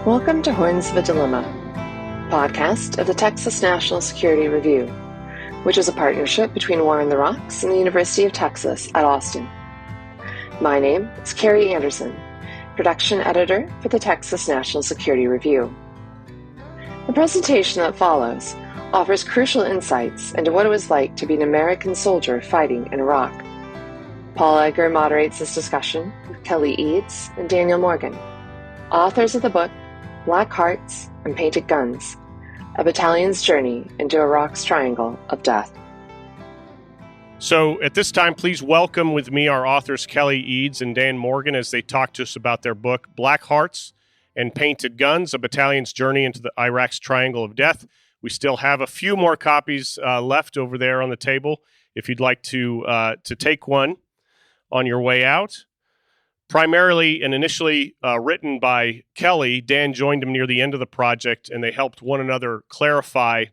Welcome to Horns of a Dilemma, podcast of the Texas National Security Review, which is a partnership between War on the Rocks and the University of Texas at Austin. My name is Carrie Anderson, production editor for the Texas National Security Review. The presentation that follows offers crucial insights into what it was like to be an American soldier fighting in Iraq. Paul Egger moderates this discussion with Kelly Eads and Daniel Morgan, authors of the book Black Hearts and Painted Guns, a battalion's journey into Iraq's triangle of death. So at this time, please welcome with me our authors Kelly Eads and Dan Morgan as they talk to us about their book, Black Hearts and Painted Guns, a battalion's journey into the Iraq's triangle of death. We still have a few more copies left over there on the table if you'd like to take one on your way out. Primarily and initially written by Kelly, Dan joined him near the end of the project, and they helped one another clarify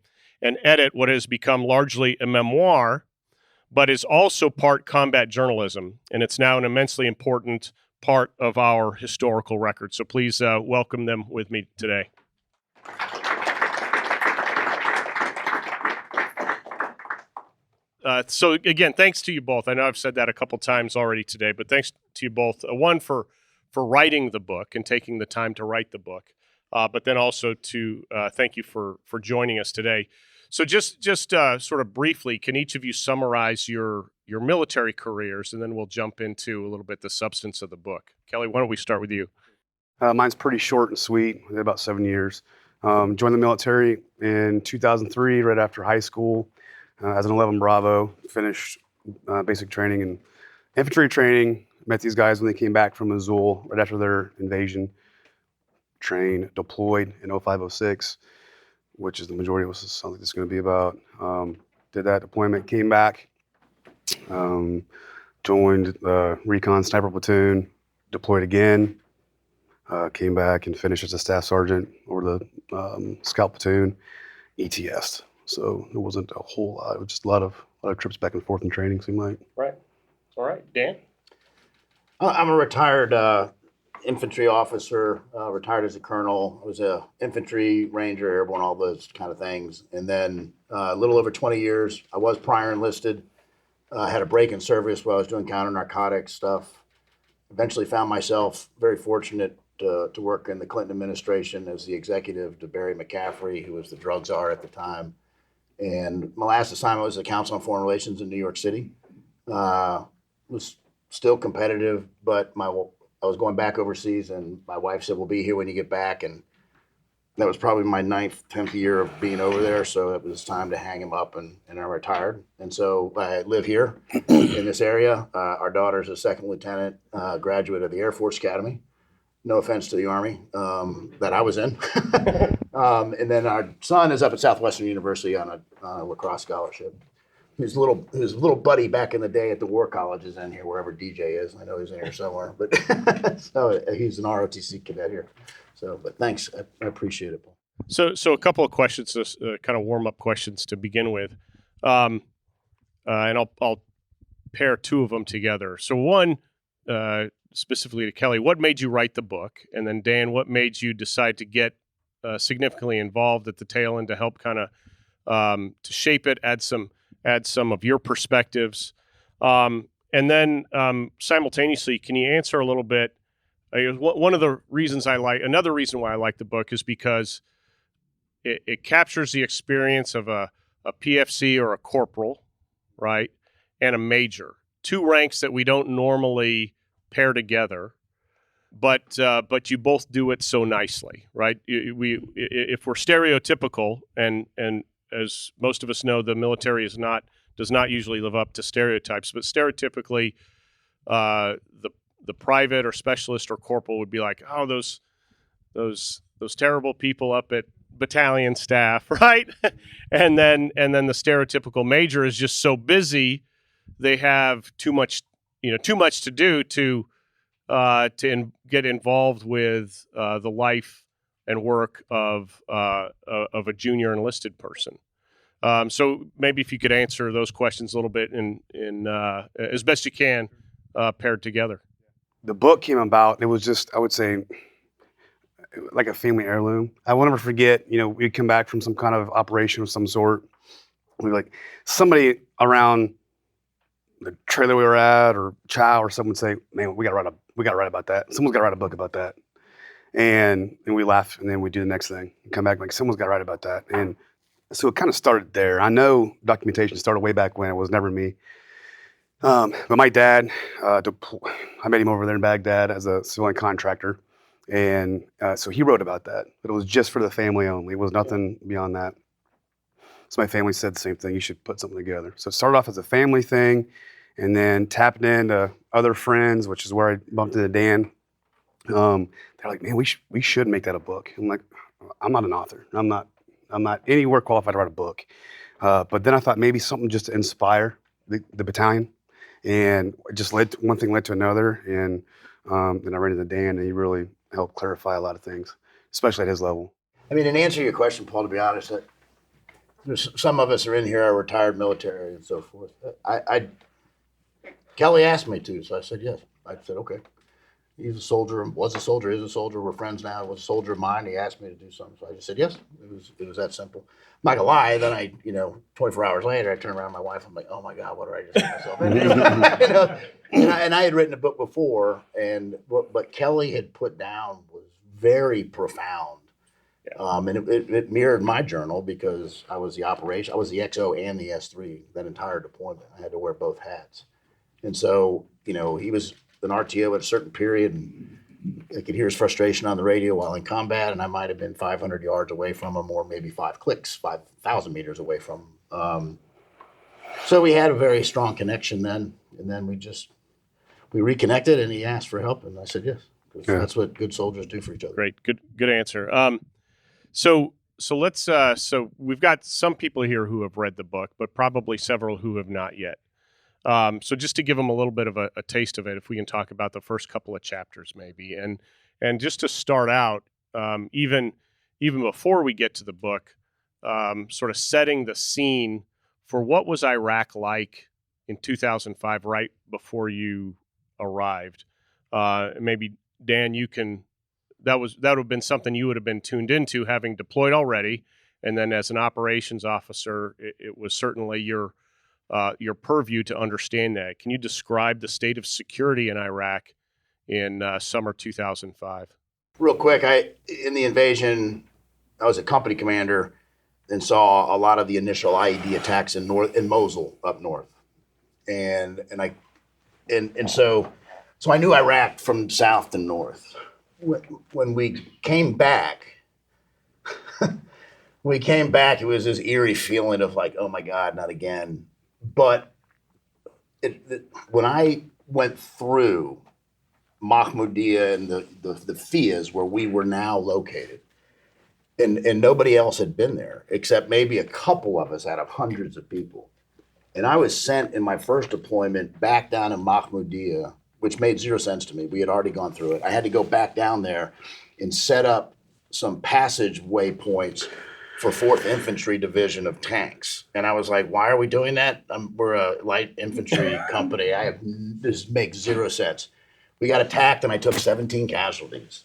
and edit what has become largely a memoir, but is also part combat journalism, and it's now an immensely important part of our historical record. So please welcome them with me today. So again, thanks to you both. I know I've said that a couple times already today, but thanks to you both. One, for writing the book and taking the time to write the book, but then also to thank you for joining us today. So just sort of briefly, can each of you summarize your military careers, and then we'll jump into a little bit the substance of the book. Kelly, why don't we start with you? Mine's pretty short and sweet. I did about 7 years. Joined the military in 2003, right after high school. As an 11 Bravo, finished basic training and infantry training. Met these guys when they came back from Mosul right after their invasion. Trained, deployed in 05-06, which is the majority of what something this is going to be about. Did that deployment, came back, joined Recon Sniper Platoon, deployed again, came back and finished as a staff sergeant over the Scout Platoon, ETS. So it wasn't a whole lot. It was just a lot of trips back and forth in training, seemed like. Right. All right. Dan? I'm a retired infantry officer, retired as a colonel. I was a infantry ranger, airborne, all those kind of things. And then a little over 20 years, I was prior enlisted. Had a break in service while I was doing counter-narcotics stuff. Eventually found myself very fortunate to work in the Clinton administration as the executive to Barry McCaffrey, who was the drug czar at the time. And my last assignment was the Council on Foreign Relations in New York City. Was still competitive, but I was going back overseas, and my wife said, "We'll be here when you get back." And that was probably my 9th, 10th year of being over there, so it was time to hang him up, and I retired. And so I live here in this area. Our daughter's a second lieutenant, graduate of the Air Force Academy. No offense to the Army that I was in. And then our son is up at Southwestern University on a lacrosse scholarship. His little buddy back in the day at the War College is in here, wherever DJ is. I know he's in here somewhere, but so he's an ROTC cadet here. So, but thanks, I appreciate it, Paul. So a couple of questions, kind of warm up questions to begin with, and I'll pair two of them together. So one. Specifically to Kelly, what made you write the book? And then Dan, what made you decide to get significantly involved at the tail end to help kind of to shape it, add some of your perspectives, and then simultaneously, can you answer a little bit? One of the reasons another reason why I like the book is because it captures the experience of a PFC or a corporal, right, and a major, two ranks that we don't normally pair together, but you both do it so nicely, right? If we're stereotypical, and as most of us know, the military does not usually live up to stereotypes, but stereotypically, the private or specialist or corporal would be like, oh, those terrible people up at battalion staff, right? and then the stereotypical major is just so busy, they have too much to do to get involved with the life and work of a junior enlisted person. So maybe if you could answer those questions a little bit in as best you can, paired together. The book came about. It was just, I would say, like a family heirloom. I will never forget, we'd come back from some kind of operation of some sort. We'd be like, somebody around the trailer we were at or chow or someone would say, man, we gotta write about that. Someone's gotta write a book about that. And we laugh and then we do the next thing and come back like, someone's gotta write about that. And so it kind of started there. I know documentation started way back when. It was never me. But my dad, I met him over there in Baghdad as a civilian contractor. And so he wrote about that, but it was just for the family only. It was nothing beyond that. So my family said the same thing. You should put something together. So it started off as a family thing and then tapped into other friends, which is where I bumped into Dan. They're like, man, we should make that a book. I'm like, I'm not an author. I'm not anywhere qualified to write a book. But then I thought maybe something just to inspire the battalion. And it just one thing led to another. And then I ran into Dan, and he really helped clarify a lot of things, especially at his level. I mean, in answer to your question, Paul, to be honest, there's some of us are in here are retired military and so forth. Kelly asked me to, so I said yes. I said, okay. He's a soldier, was a soldier, is a soldier. We're friends now. Was a soldier of mine. He asked me to do something, so I just said yes. It was that simple. I'm not gonna lie. Then 24 hours later, I turned around to my wife. I'm like, oh my God, what did I just get myself into? And I had written a book before, and what Kelly had put down was very profound. And it mirrored my journal because I was the XO and the S3 that entire deployment. I had to wear both hats, and so he was an RTO at a certain period, and I could hear his frustration on the radio while in combat, and I might have been 500 yards away from him, or maybe 5,000 meters away from him. So we had a very strong connection then, and then we reconnected, and he asked for help, and I said yes, because that's what good soldiers do for each other. Great, good answer. So let's so we've got some people here who have read the book, but probably several who have not yet. So just to give them a little bit of a taste of it, if we can talk about the first couple of chapters maybe, and just to start out, even before we get to the book, sort of setting the scene for what was Iraq like in 2005, right before you arrived. Maybe Dan, that would have been something you would have been tuned into, having deployed already, and then as an operations officer, it was certainly your purview to understand that. Can you describe the state of security in Iraq in summer 2005? Real quick, in the invasion, I was a company commander and saw a lot of the initial IED attacks in Mosul up north, and so I knew Iraq from south to north. When we came back, it was this eerie feeling of like, oh my God, not again. But when I went through Mahmoudiya and the Fias where we were now located, and nobody else had been there except maybe a couple of us out of hundreds of people. And I was sent in my first deployment back down in Mahmoudiya, which made zero sense to me. We had already gone through it. I had to go back down there and set up some passage waypoints for 4th Infantry Division of tanks. And I was like, why are we doing that? We're a light infantry company. This makes zero sense. We got attacked and I took 17 casualties.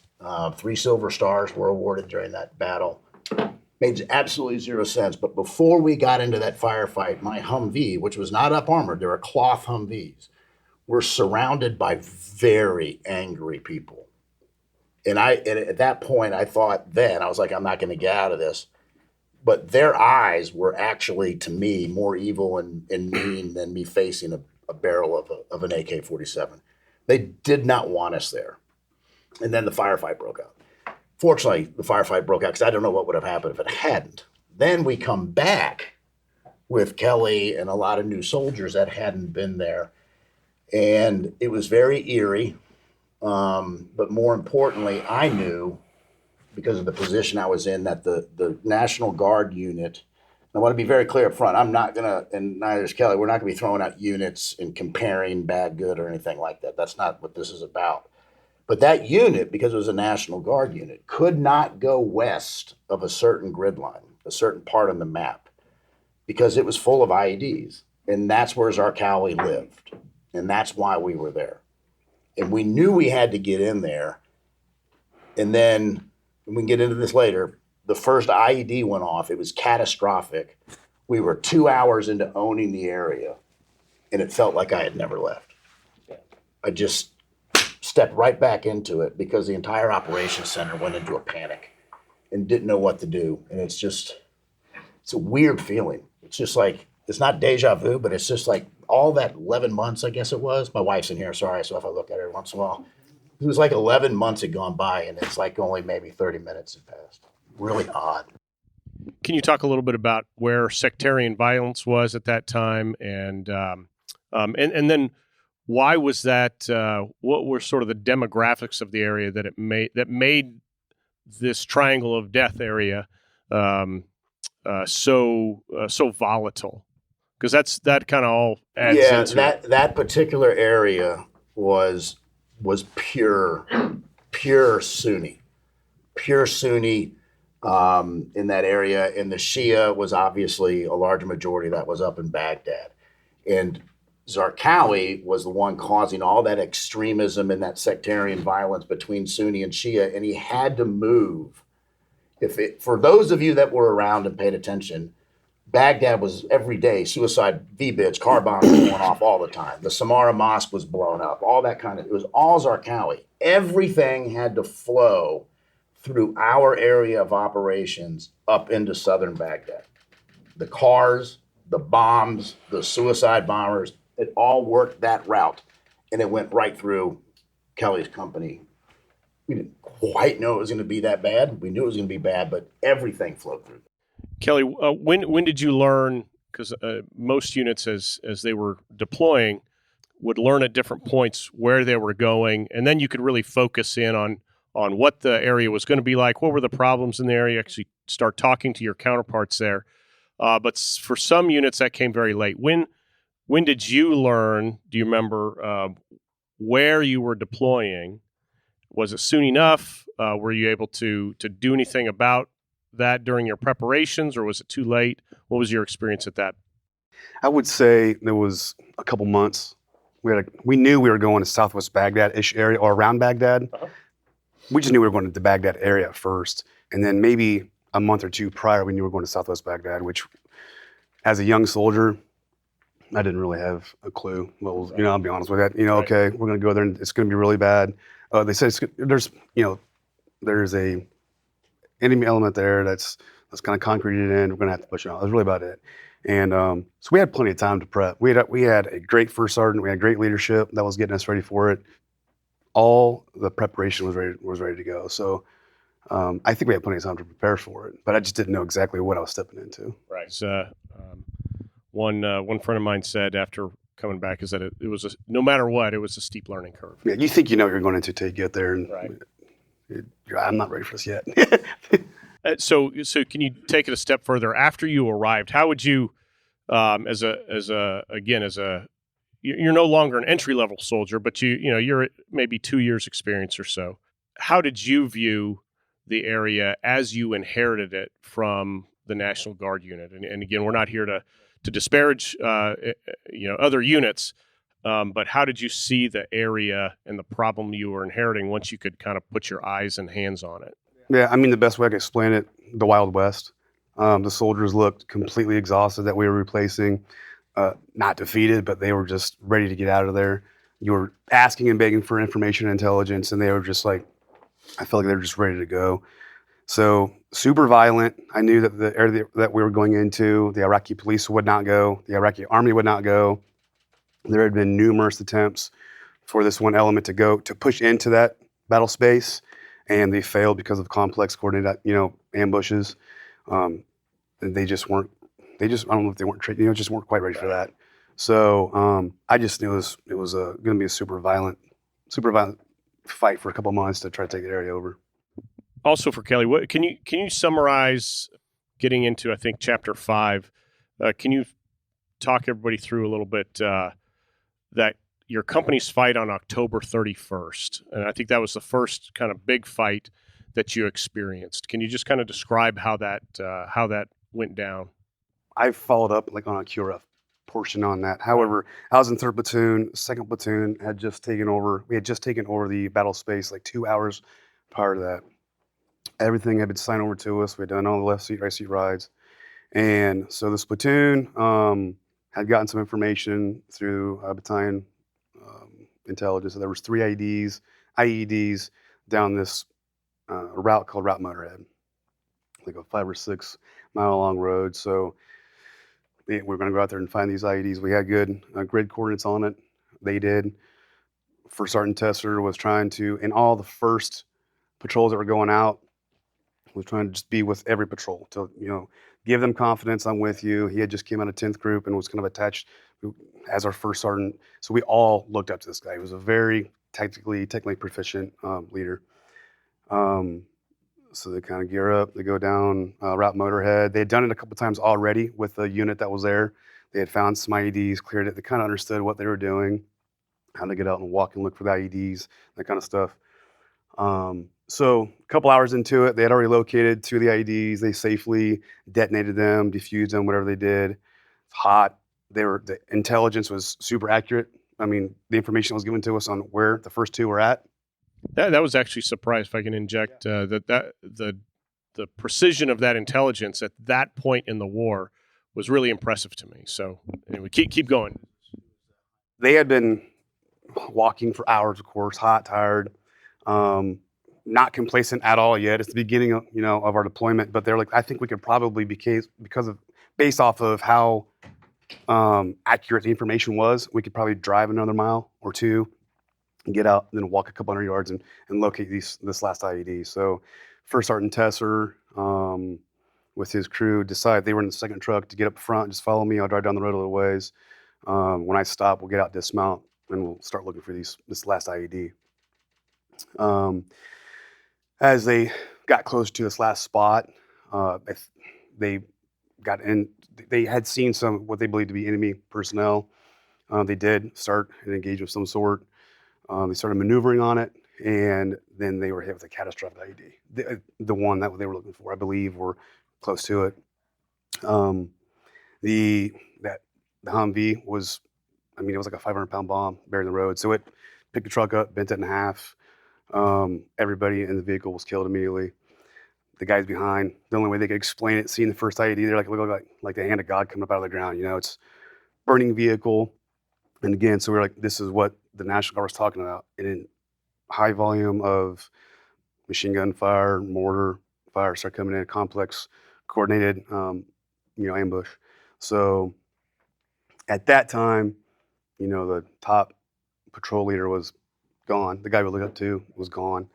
3 Silver Stars were awarded during that battle. Made absolutely zero sense. But before we got into that firefight, my Humvee, which was not up armored, there were cloth Humvees, were surrounded by very angry people. And at that point, I thought I was like, I'm not going to get out of this. But their eyes were actually, to me, more evil and mean than me facing a barrel of an AK-47. They did not want us there. And then the firefight broke out. Fortunately, the firefight broke out because I don't know what would have happened if it hadn't. Then we come back with Kelly and a lot of new soldiers that hadn't been there. And it was very eerie. But more importantly, I knew, because of the position I was in, that the National Guard unit, I want to be very clear up front, I'm not going to, and neither is Kelly, we're not going to be throwing out units and comparing bad, good, or anything like that. That's not what this is about. But that unit, because it was a National Guard unit, could not go west of a certain grid line, a certain part on the map, because it was full of IEDs. And that's where Zarqawi lived. And that's why we were there. And we knew we had to get in there. And then, and we can get into this later, the first IED went off. It was catastrophic. We were 2 hours into owning the area, and it felt like I had never left. I just stepped right back into it because the entire operations center went into a panic and didn't know what to do. And it's a weird feeling. It's just like, it's not deja vu, but it's just like all that 11 months, I guess it was. My wife's in here, sorry, so if I look at her once in a while. It was like 11 months had gone by, and it's like only maybe 30 minutes had passed. Really odd. Can you talk a little bit about where sectarian violence was at that time, and then why was that? What were sort of the demographics of the area that made this triangle of death area so volatile? Because that kind of all adds into it. That particular area was pure Sunni in that area, and the Shia was obviously a larger majority that was up in Baghdad, and Zarqawi was the one causing all that extremism and that sectarian violence between Sunni and Shia, and he had to move. For those of you that were around and paid attention, Baghdad was every day suicide V-bits, car bombs going off all the time. The Samarra Mosque was blown up, all that kind of, it was all Zarqawi. Everything had to flow through our area of operations up into southern Baghdad. The cars, the bombs, the suicide bombers, it all worked that route, and it went right through Kelly's company. We didn't quite know it was going to be that bad. We knew it was going to be bad, but everything flowed through. Kelly, when did you learn? Because most units, as they were deploying, would learn at different points where they were going, and then you could really focus in on what the area was going to be like. What were the problems in the area? Actually, start talking to your counterparts there. But for some units, that came very late. When did you learn? Do you remember where you were deploying? Was it soon enough? Were you able to do anything about that during your preparations, or was it too late? What was your experience at that? I would say there was a couple months. We knew we were going to Southwest Baghdad-ish area or around Baghdad. Uh-huh. We just knew we were going to the Baghdad area first, and then maybe a month or two prior, we knew we were going to Southwest Baghdad. Which, as a young soldier, I didn't really have a clue. Well, I'll be honest with that. Okay, we're going to go there, and it's going to be really bad. They said there's a enemy element there that's kind of concreted in. We're going to have to push it on. That's really about it. And so we had plenty of time to prep. We had a great first sergeant. We had great leadership that was getting us ready for it. All the preparation was ready to go. So I think we had plenty of time to prepare for it. But I just didn't know exactly what I was stepping into. Right. One friend of mine said after coming back is that it was no matter what, it was a steep learning curve. Yeah, you think you know what you're going into until you get there, and right. I'm not ready for this yet. So can you take it a step further? After you arrived, how would you, you're no longer an entry level soldier, but you're at maybe 2 years experience or so. How did you view the area as you inherited it from the National Guard unit? And again, we're not here to disparage other units, but how did you see the area and the problem you were inheriting once you could kind of put your eyes and hands on it? Yeah, I mean, the best way I can explain it, the Wild West. The soldiers looked completely exhausted that we were replacing, not defeated, but they were just ready to get out of there. You were asking and begging for information and intelligence, and they were just like, I felt like they were just ready to go. So super violent. I knew that the area that we were going into, the Iraqi police would not go, the Iraqi army would not go. There had been numerous attempts for this one element to push into that battle space, and they failed because of complex coordinated, ambushes. They just weren't. I don't know if they weren't trained. Just weren't quite ready for that. So I just knew it was going to be a super violent fight for a couple months to try to take the area over. Also, for Kelly, what can you summarize? Getting into, I think, Chapter 5. Can you talk everybody through a little bit that your company's fight on October 31st, and I think that was the first kind of big fight that you experienced. Can you just kind of describe how that went down? I followed up on a QRF portion on that. However, I was in 3rd Platoon. 2nd Platoon had just taken over. We had just taken over the battle space 2 hours prior to that. Everything had been signed over to us. We had done all the left seat, right seat rides. And so this platoon had gotten some information through battalion intelligence. So there was 3 IEDs down this route called Route Motorhead, like a 5 or 6 mile long road. So we're going to go out there and find these IEDs. We had good grid coordinates on it. They did. First Sergeant Tesser was trying to, in all the first patrols that were going out, was trying to just be with every patrol to, give them confidence. I'm with you. He had just came out of 10th group and was kind of attached as our first sergeant. So we all looked up to this guy. He was a very technically proficient leader. So they kind of gear up. They go down Route Motorhead. They had done it a couple times already with the unit that was there. They had found some IEDs, cleared it. They kind of understood what they were doing, how to get out and walk and look for the IEDs, that kind of stuff. So a couple hours into it, they had already located 2 of the IEDs. They safely detonated them, defused them, whatever they did. It's hot. The intelligence was super accurate. I mean, the information was given to us on where the first 2 were at. That was actually surprised, if I can inject, that the precision of that intelligence at that point in the war was really impressive to me. So anyway, keep going. They had been walking for hours, of course, hot, tired. Not complacent at all yet. It's the beginning of, of our deployment, but they're like, I think we could probably based off of how accurate the information was, we could probably drive another mile or 2 and get out and then walk a couple hundred yards and locate this last IED. So First Sergeant Tesser with his crew decided they were in the second truck to get up front, just follow me, I'll drive down the road a little ways. When I stop, we'll get out, dismount, and we'll start looking for this last IED. As they got close to this last spot, they got in. They had seen what they believed to be enemy personnel. They did start an engagement of some sort. They started maneuvering on it, and then they were hit with a catastrophic IED. The one that they were looking for, I believe, or close to it. The Humvee was, it was like a 500-pound bomb buried in the road. So it picked the truck up, bent it in half. Everybody in the vehicle was killed immediately. The guys behind, the only way they could explain it, seeing the first IED, they're like the hand of God coming up out of the ground. It's burning vehicle. And again, so we're like, this is what the National Guard was talking about. And in high volume of machine gun fire, mortar fire start coming in, complex, coordinated, ambush. So at that time, the top patrol leader was gone. The guy we looked up to was gone.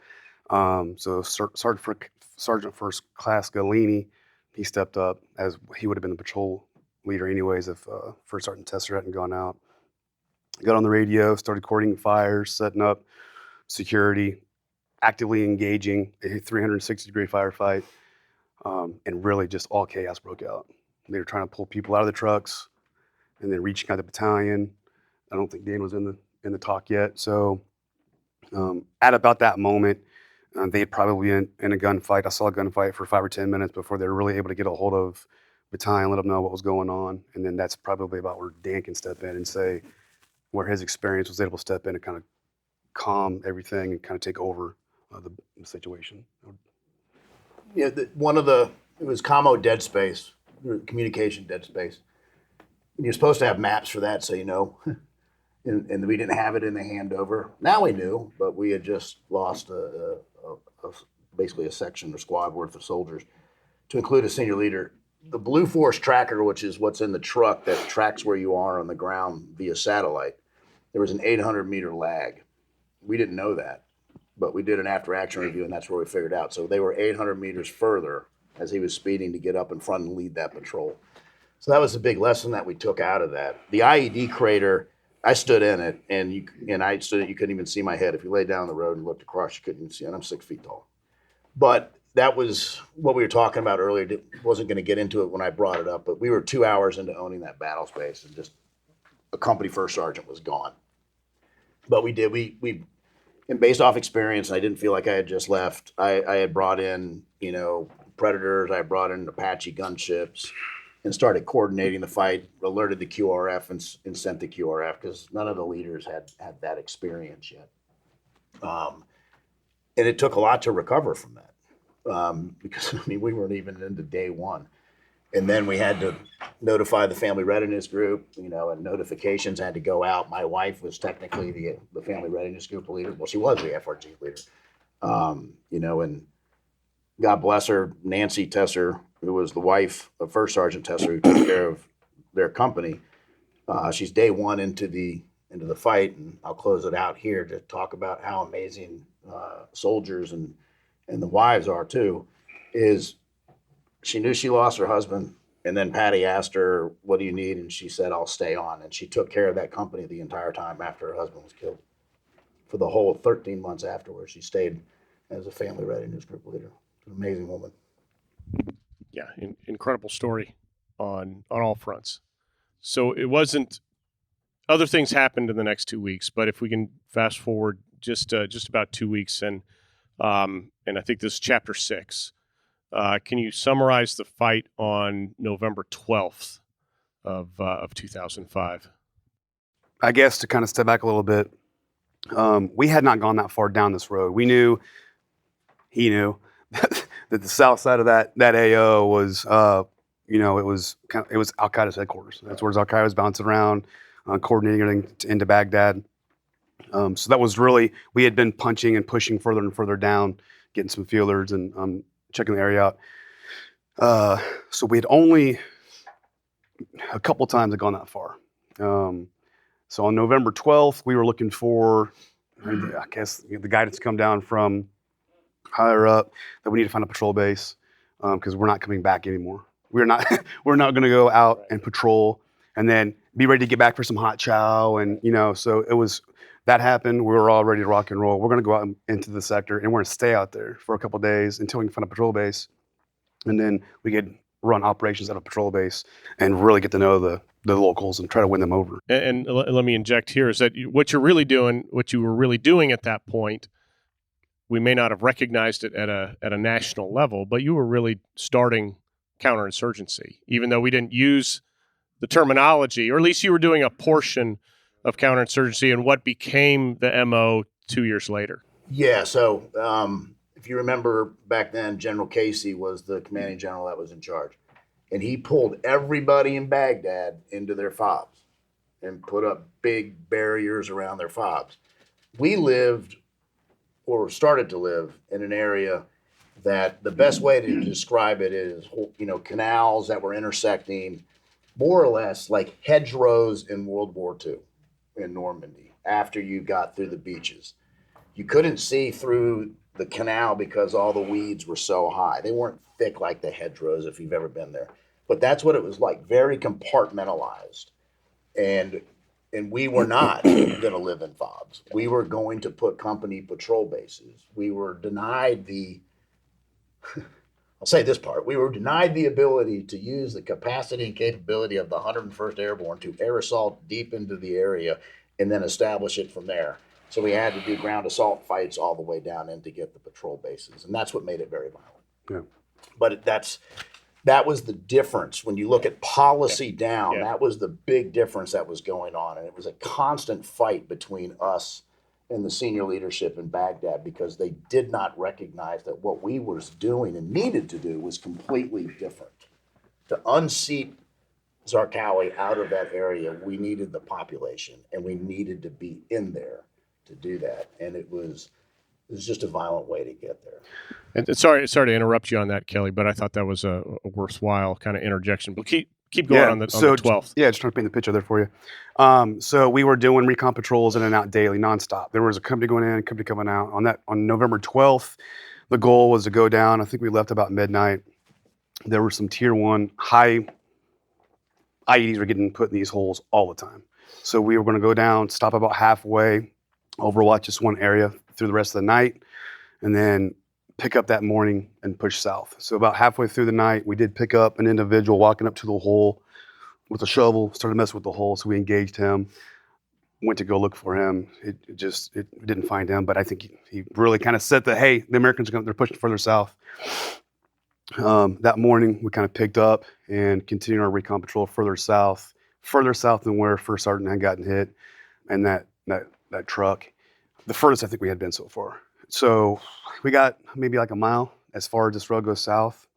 So Sergeant First Class Galini, he stepped up, as he would have been the patrol leader anyways if First Sergeant Tesser hadn't gone out. Got on the radio, started coordinating fires, setting up security, actively engaging a 360-degree firefight, and really just all chaos broke out. They were trying to pull people out of the trucks and then reaching out the battalion. I don't think Dan was in the talk yet. So at about that moment, they had probably been in a gunfight. I saw a gunfight for 5 or 10 minutes before they were really able to get a hold of battalion, let them know what was going on. And then that's probably about where Dan can step in and say where his experience was able to step in and kind of calm everything and kind of take over the situation. Yeah, it was commo dead space, communication dead space. And you're supposed to have maps for that, so and we didn't have it in the handover. Now we knew, but we had just lost basically a section or squad worth of soldiers to include a senior leader. The Blue Force tracker, which is what's in the truck that tracks where you are on the ground via satellite, there was an 800-meter lag. We didn't know that, but we did an after-action review, and that's where we figured out. So they were 800 meters further as he was speeding to get up in front and lead that patrol. So that was a big lesson that we took out of that. The IED crater, I stood in it, and you couldn't even see my head. If you laid down the road and looked across, you couldn't even see it. And I'm 6 feet tall. But that was what we were talking about earlier. Wasn't going to get into it when I brought it up, but we were 2 hours into owning that battle space, and just a company first sergeant was gone. But we did. We and based off experience, I didn't feel like I had just left. I had brought in, Predators. I brought in Apache gunships and started coordinating the fight, alerted the QRF and sent the QRF because none of the leaders had that experience yet. And it took a lot to recover from that. because I mean we weren't even into day one. And then we had to notify the family readiness group, and notifications had to go out. My wife was technically the family readiness group leader. Well, she was the FRG leader. And God bless her, Nancy Tesser, who was the wife of First Sergeant Tesser, who took care of their company. She's day one into the fight, and I'll close it out here to talk about how amazing soldiers and the wives are too. Is she knew she lost her husband, and then Patty asked her, "What do you need?" And she said, "I'll stay on." And she took care of that company the entire time after her husband was killed. For the whole 13 months afterwards, she stayed as a family readiness group leader. An amazing woman. Yeah, incredible story on all fronts. So it wasn't. Other things happened in the next 2 weeks, but if we can fast forward just about 2 weeks, and I think this is chapter 6. Can you summarize the fight on November 12th of 2005? I guess to kind of step back a little bit, we had not gone that far down this road. We knew, he knew, that the south side of that AO was, it was Al Qaeda's headquarters. That's where Al Qaeda was bouncing around, coordinating everything into Baghdad. So that was really, we had been punching and pushing further and further down, getting some feelers and checking the area out. So we had only a couple times gone that far. So on November 12th, we were looking for, I guess, the guidance to come down from higher up that we need to find a patrol base because we're not coming back anymore. We're not going to go out and patrol and then be ready to get back for some hot chow. And, so it was, that happened. We were all ready to rock and roll. We're going to go out into the sector and we're going to stay out there for a couple of days until we can find a patrol base. And then we could run operations at a patrol base and really get to know the locals and try to win them over. And let me inject here is that what you were really doing at that point, we may not have recognized it at a national level, but you were really starting counterinsurgency, even though we didn't use the terminology, or at least you were doing a portion of counterinsurgency and what became the MO 2 years later. Yeah, so if you remember back then, General Casey was the commanding general that was in charge. And he pulled everybody in Baghdad into their FOBs and put up big barriers around their FOBs. We lived, or started to live, in an area that the best way to describe it is, canals that were intersecting more or less like hedgerows in World War II in Normandy after you got through the beaches. You couldn't see through the canal because all the weeds were so high. They weren't thick like the hedgerows if you've ever been there. But that's what it was like, very compartmentalized. And we were not going to live in FOBs. We were going to put company patrol bases. We were denied I'll say this part, we were denied the ability to use the capacity and capability of the 101st Airborne to air assault deep into the area and then establish it from there. So we had to do ground assault fights all the way down in to get the patrol bases. And that's what made it very violent. Yeah. But that was the difference. When you look at policy down, that was the big difference that was going on. And it was a constant fight between us and the senior leadership in Baghdad because they did not recognize that what we were doing and needed to do was completely different. To unseat Zarqawi out of that area, we needed the population and we needed to be in there to do that. And it was just a violent way to get there. And sorry to interrupt you on that, Kelly, but I thought that was a worthwhile kind of interjection. But keep going on the 12th. Yeah, just trying to paint the picture there for you. So we were doing recon patrols in and out daily, nonstop. There was a company going in, a company coming out. On November 12th, the goal was to go down. I think we left about midnight. There were some tier 1 high IEDs were getting put in these holes all the time. So we were going to go down, stop about halfway, overwatch just one area through the rest of the night, and then pick up that morning and push south. So about halfway through the night, we did pick up an individual walking up to the hole with a shovel, started messing with the hole, so we engaged him, went to go look for him. It didn't find him, but I think he really kind of said that, hey, the Americans they're pushing further south. That morning, we kind of picked up and continued our recon patrol further south than where First Sergeant had gotten hit, and that truck, the furthest I think we had been so far. So we got maybe like a mile as far as this road goes south,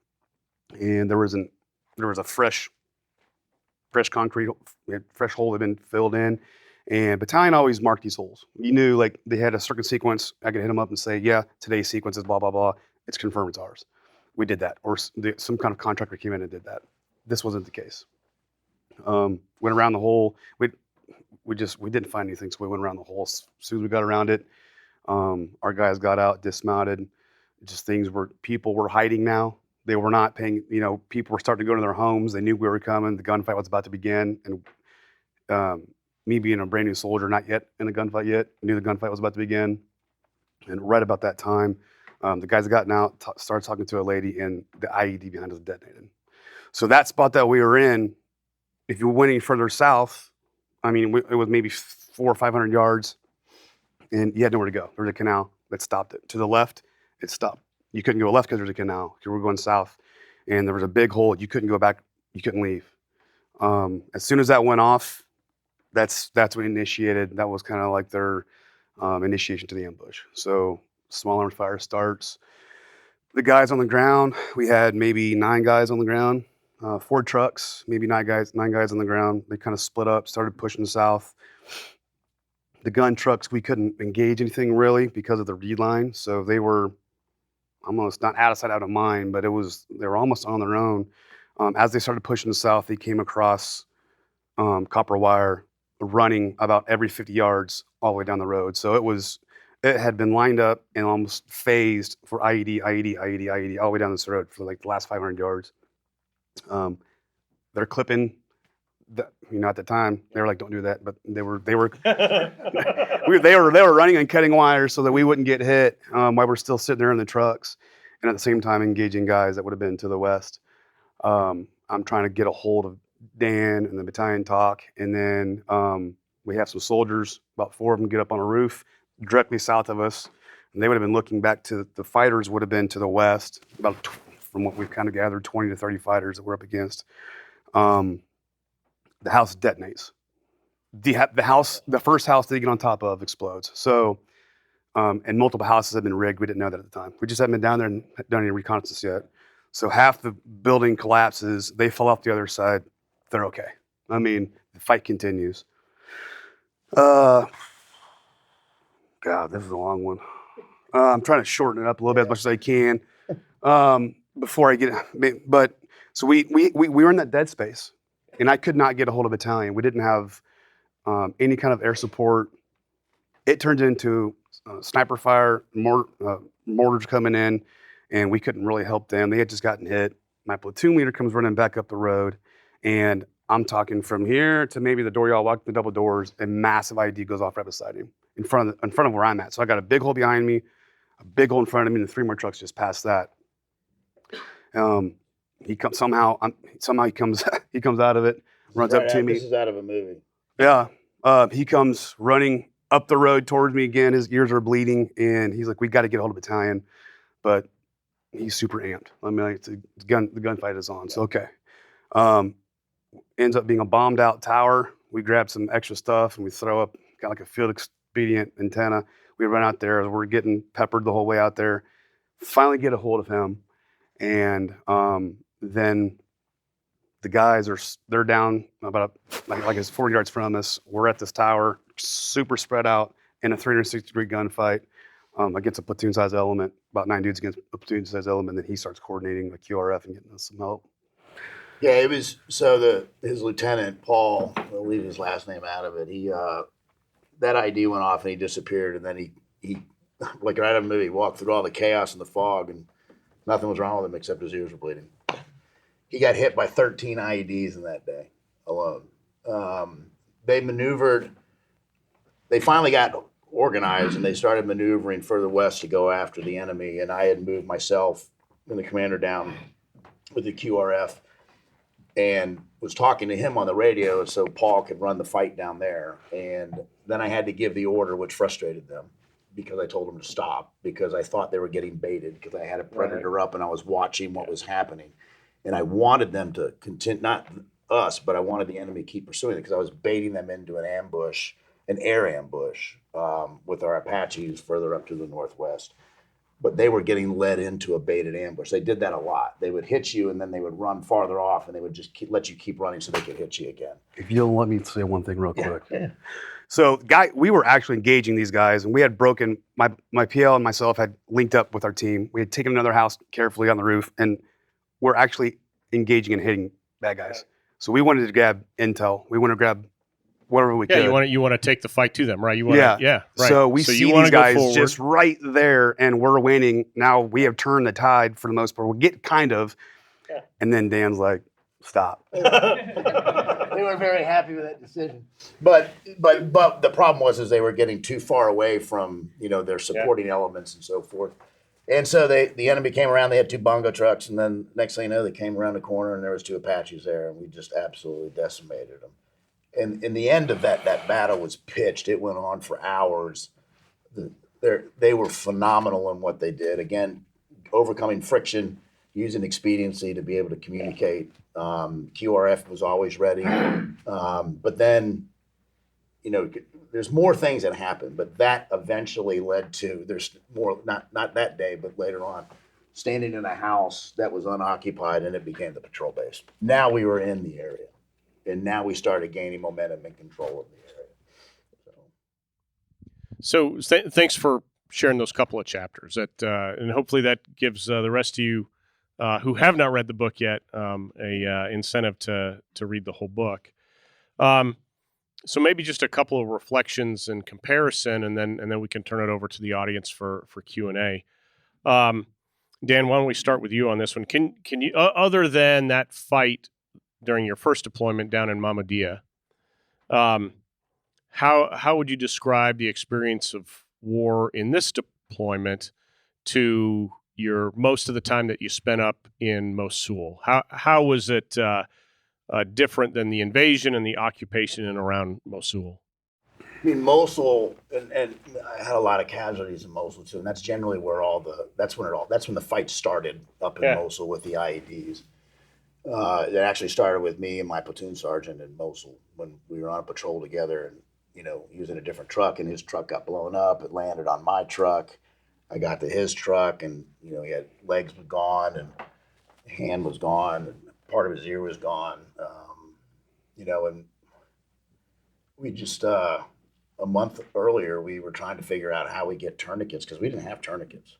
and there was a fresh concrete, fresh hole that had been filled in, and battalion always marked these holes. You knew like they had a certain sequence. I could hit them up and say, yeah, today's sequence is blah blah blah. It's confirmed it's ours. We did that, or some kind of contractor came in and did that. This wasn't the case. Went around the hole. We didn't find anything, so we went around the hole. As soon as we got around it, our guys got out, dismounted. Just people were hiding now. They were not paying, people were starting to go to their homes. They knew we were coming. The gunfight was about to begin. And me being a brand new soldier, not yet in a gunfight yet, knew the gunfight was about to begin. And right about that time, the guys had gotten out, started talking to a lady, and the IED behind us detonated. So that spot that we were in, if you went any further south, it was maybe 400 or 500 yards, and you had nowhere to go. There was a canal that stopped it. To the left, it stopped. You couldn't go left because there's a canal. You were going south, and there was a big hole. You couldn't go back. You couldn't leave. As soon as that went off, that's what initiated. That was kind of like their initiation to the ambush. So small arms fire starts. The guys on the ground, we had maybe 9 guys on the ground. 4 trucks, maybe 9 guys on the ground. They kind of split up, started pushing south. The gun trucks, we couldn't engage anything really because of the reed line. So they were almost not out of sight, out of mind, but they were almost on their own. As they started pushing south, they came across copper wire running about every 50 yards all the way down the road. So it had been lined up and almost phased for IED all the way down this road for like the last 500 yards. They're clipping. At the time they were like, "Don't do that," but they were they were running and cutting wires so that we wouldn't get hit while we're still sitting there in the trucks, and at the same time engaging guys that would have been to the west. I'm trying to get a hold of Dan and the battalion talk, and then we have some soldiers, about 4 of them, get up on a roof directly south of us, and they would have been looking back to the fighters would have been to the west, from what we've kind of gathered, 20 to 30 fighters that we're up against. The house detonates. The first house they get on top of explodes. So, and multiple houses have been rigged. We didn't know that at the time. We just haven't been down there and done any reconnaissance yet. So half the building collapses. They fall off the other side. They're okay. The fight continues. God, this is a long one. I'm trying to shorten it up a little bit as much as I can before I get. But so we were in that dead space. And I could not get a hold of a battalion. We didn't have any kind of air support. It turned into sniper fire, mortars coming in, and we couldn't really help them. They had just gotten hit. My platoon leader comes running back up the road, and I'm talking from here to maybe the door y'all walk the double doors. A massive IED goes off right beside him, in front of where I'm at. So I got a big hole behind me, a big hole in front of me, and 3 more trucks just past that. He comes somehow. He comes out of it, runs up to me. This is out of a movie. Yeah, he comes running up the road towards me again. His ears are bleeding, and he's like, "We got to get a hold of battalion," but he's super amped. The gunfight is on. So okay, ends up being a bombed out tower. We grab some extra stuff and we throw up kind of like a field expedient antenna. We run out there as we're getting peppered the whole way out there. Finally get a hold of him, and then the guys they're down about like it's 40 yards from us. We're at this tower, super spread out in a 360-degree gunfight against a platoon-sized element, about 9 dudes against a platoon-sized element. Then he starts coordinating the QRF and getting us some help. Yeah, it was his lieutenant Paul. I'll leave his last name out of it. He that ID went off and he disappeared, and then he like right out of a movie, walked through all the chaos and the fog, and nothing was wrong with him except his ears were bleeding. He got hit by 13 IEDs in that day alone. They maneuvered. They finally got organized and they started maneuvering further west to go after the enemy. And I had moved myself and the commander down with the QRF and was talking to him on the radio so Paul could run the fight down there. And then I had to give the order, which frustrated them because I told them to stop because I thought they were getting baited because I had a predator up and I was watching what was happening. And I wanted them to continue, not us, but I wanted the enemy to keep pursuing it because I was baiting them into an ambush, an air ambush with our Apaches further up to the northwest. but they were getting led into a baited ambush. They did that a lot. They would hit you, and then they would run farther off, and they would just let you keep running so they could hit you again. If you'll let me say one thing real quick. Yeah. So, we were actually engaging these guys, and we had broken, my PL and myself had linked up with our team. We had taken another house carefully on the roof, and we're actually engaging and hitting bad guys. So we wanted to grab intel. We want to grab whatever we could. Yeah, you want to take the fight to them, right? You want right. So we see these guys just right there, and we're winning. Now we have turned the tide for the most part. We'll get kind of, and then Dan's like, stop. They were very happy with that decision. But the problem was they were getting too far away from their supporting elements and so forth. And so the enemy came around. They had 2 bongo trucks, and then next thing you know, they came around the corner, and there was 2 Apaches there, and we just absolutely decimated them. And in the end of that battle was pitched. It went on for hours. They were phenomenal in what they did. Again, overcoming friction, using expediency to be able to communicate. QRF was always ready. But then, there's more things that happened, but that eventually led to, there's more, not that day, but later on, standing in a house that was unoccupied, and it became the patrol base. Now we were in the area, and now we started gaining momentum and control of the area. So thanks for sharing those couple of chapters. That and hopefully that gives the rest of you who have not read the book yet a incentive to read the whole book. So maybe just a couple of reflections and comparison, and then we can turn it over to the audience for Q&A. Dan, why don't we start with you on this one? Can you, other than that fight during your first deployment down in Mahmudiyah, how would you describe the experience of war in this deployment to your most of the time that you spent up in Mosul? How was it different than the invasion and the occupation in around Mosul? I mean, Mosul, and I had a lot of casualties in Mosul too, and that's generally where that's when the fight started up in Mosul with the IEDs. It actually started with me and my platoon sergeant in Mosul when we were on a patrol together, and he was in a different truck, and his truck got blown up. It landed on my truck. I got to his truck, and he had legs were gone, and hand was gone, and part of his ear was gone. And we just a month earlier we were trying to figure out how we get tourniquets, because we didn't have tourniquets.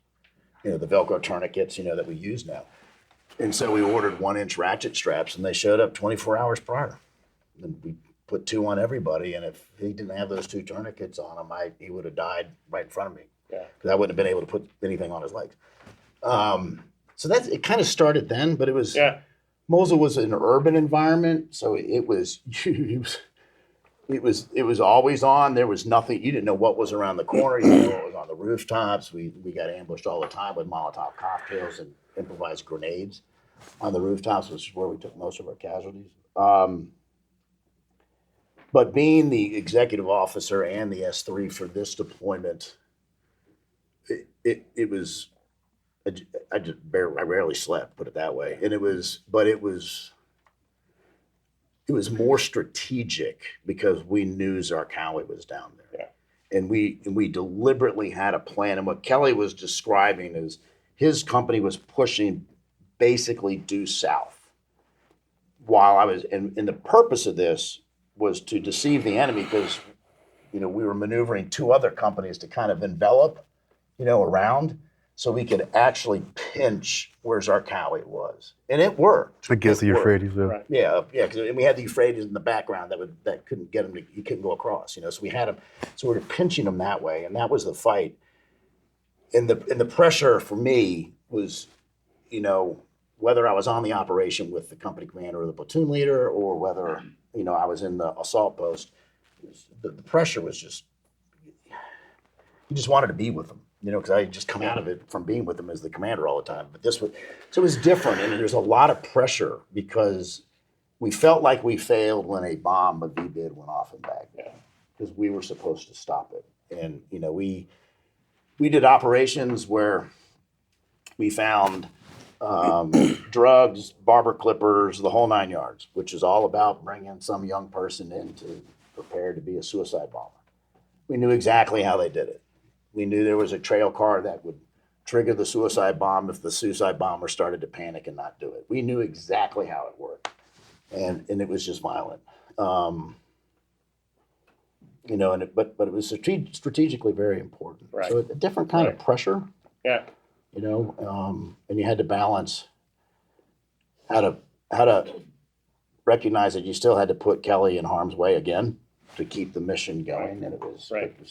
The Velcro tourniquets, that we use now. And so we ordered 1-inch ratchet straps, and they showed up 24 hours prior. And we put 2 on everybody, and if he didn't have those 2 tourniquets on him, he would have died right in front of me. Because I wouldn't have been able to put anything on his legs. So it kind of started then, but it was Mosul was an urban environment, so it was always on. There was nothing. You didn't know what was around the corner. You didn't know what was on the rooftops. We got ambushed all the time with Molotov cocktails and improvised grenades on the rooftops, which is where we took most of our casualties. But being the executive officer and the S3 for this deployment, it was. I rarely slept, put it that way, and it was more strategic because we knew Zarqawi was down there, and we deliberately had a plan. And what Kelly was describing is his company was pushing basically due south, while I was, and the purpose of this was to deceive the enemy, because we were maneuvering 2 other companies to kind of envelop, around. So we could actually pinch where Zarqawi was, and it worked. Against the Euphrates, right. Yeah, because we had the Euphrates in the background that couldn't get him he couldn't go across, So we had him, so we were pinching him that way, and that was the fight. And the pressure for me was, whether I was on the operation with the company commander or the platoon leader, or whether I was in the assault post. The pressure was just, you just wanted to be with them. Because I had just come out of it from being with them as the commander all the time. But so it was different, and there's a lot of pressure because we felt like we failed when a VBID went off in Baghdad, because we were supposed to stop it. And we did operations where we found drugs, barber clippers, the whole 9 yards, which is all about bringing some young person in to prepare to be a suicide bomber. We knew exactly how they did it. We knew there was a trail car that would trigger the suicide bomb if the suicide bomber started to panic and not do it. We knew exactly how it worked, and it was just violent. But it was strategically very important. Right. So a different kind of pressure. Yeah. And you had to balance how to recognize that you still had to put Kelly in harm's way again to keep the mission going, and it was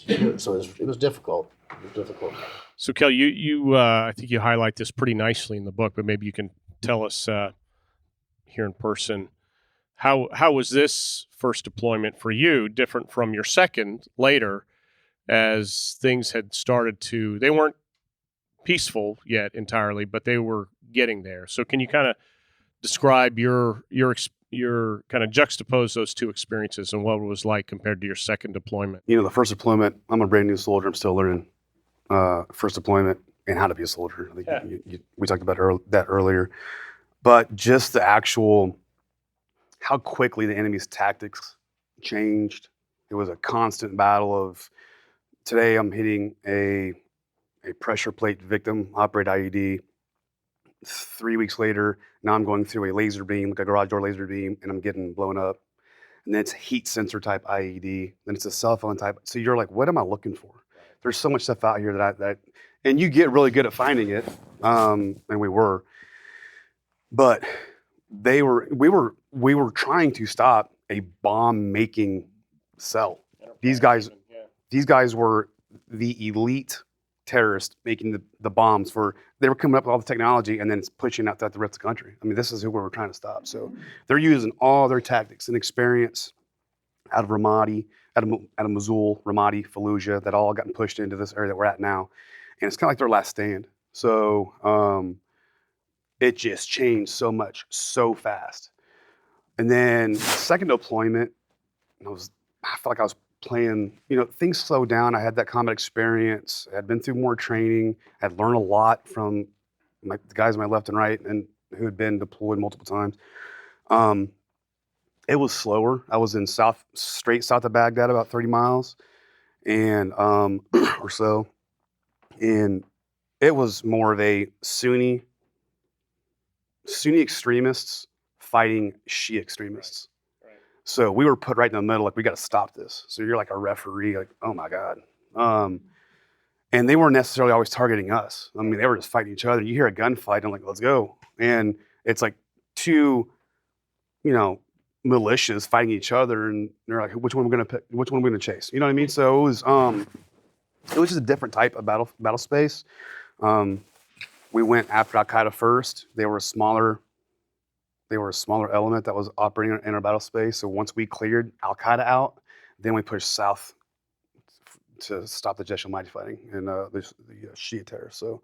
difficult. It was difficult. So, Kelly, you I think you highlight this pretty nicely in the book, but maybe you can tell us here in person how was this first deployment for you different from your second later, as things had started to, they weren't peaceful yet entirely, but they were getting there. So, can you kind of describe your kind of juxtapose those two experiences and what it was like compared to your second deployment? The first deployment, I'm a brand new soldier. I'm still learning first deployment and how to be a soldier. I think we talked about that earlier. But just the actual, how quickly the enemy's tactics changed. It was a constant battle of, today I'm hitting a pressure plate victim, operate IED. 3 weeks later, now I'm going through a laser beam, like a garage door laser beam, and I'm getting blown up. And then it's heat sensor type IED. Then it's a cell phone type. So you're like, what am I looking for? There's so much stuff out here that and you get really good at finding it. And we were. But we were trying to stop a bomb making cell. These guys were the elite terrorists making the bombs they were coming up with all the technology and then it's pushing out throughout the rest of the country. I mean, this is who we were trying to stop. So they're using all their tactics and experience out of Ramadi, out of Mosul, Ramadi, Fallujah, that all gotten pushed into this area that we're at now. And it's kind of like their last stand. So it just changed so much, so fast. And then the second deployment, I felt like I was playing, things slowed down. I had that combat experience. I had been through more training. I had learned a lot from the guys on my left and right and who had been deployed multiple times. It was slower. I was in straight south of Baghdad, about 30 miles and or so. And it was more of a Sunni extremists fighting Shia extremists. Right. So we were put right in the middle, like, we got to stop this. So you're like a referee, like, oh my God. And they weren't necessarily always targeting us. I mean, they were just fighting each other. You hear a gunfight, and I'm like, let's go. And it's like two, militias fighting each other, and they're like, which one are we going to pick? Which one are we going to chase? You know what I mean? So it was just a different type of battle space. We went after Al-Qaeda first. They were a smaller element that was operating in our battle space. So once we cleared Al-Qaeda out, then we pushed south to stop the Jaish al-Mahdi fighting and the Shia terrorists. So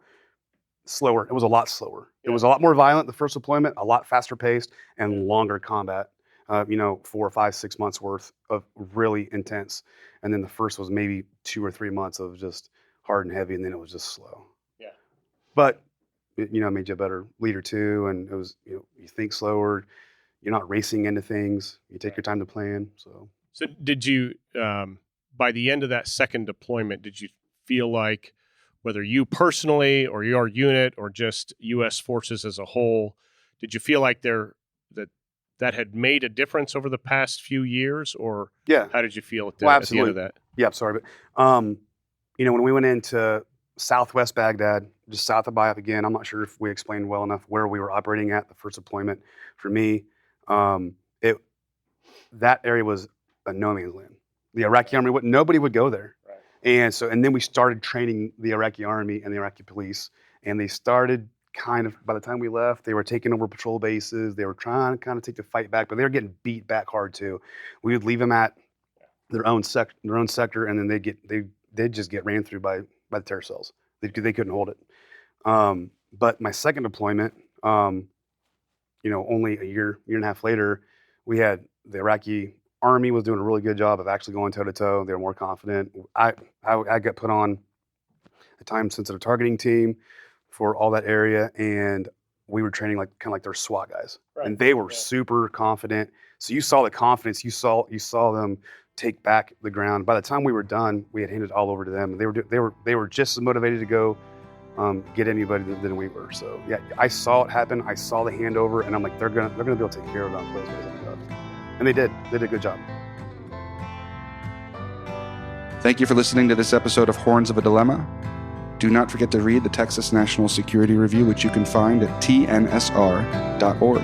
slower. It was a lot slower. It was a lot more violent, the first deployment, a lot faster paced and longer combat. 4, 5, 6 months worth of really intense. And then the first was maybe 2 or 3 months of just hard and heavy, and then it was just slow. Yeah. But it made you a better leader too. And it was, you think slower. You're not racing into things. You take your time to plan. So did you, by the end of that second deployment, did you feel like, whether you personally or your unit or just U.S. forces as a whole, did you feel like that had made a difference over the past few years, or how did you feel at the end of that? Yeah, I'm sorry, but when we went into southwest Baghdad, just south of Bayat again, I'm not sure if we explained well enough where we were operating at the first deployment. For me, that area was a no man's land. The Iraqi army, nobody would go there. Right. And then we started training the Iraqi army and the Iraqi police, and they started by the time we left, they were taking over patrol bases. They were trying to kind of take the fight back, but they were getting beat back hard too. We would leave them at their own sector, and then they'd just get ran through by the terror cells. They couldn't hold it. But my second deployment, only a year and a half later, we had the Iraqi army was doing a really good job of actually going toe to toe. They were more confident. I got put on a time-sensitive targeting team for all that area, and we were training kind of like their SWAT guys, and they were super confident. So you saw the confidence, you saw them take back the ground. By the time we were done, we had handed it all over to them. They were just as motivated to go get anybody than we were. So yeah, I saw it happen. I saw the handover, and I'm like, they're gonna be able to take care of those guys. And they did. They did a good job. Thank you for listening to this episode of Horns of a Dilemma. Do not forget to read the Texas National Security Review, which you can find at tnsr.org.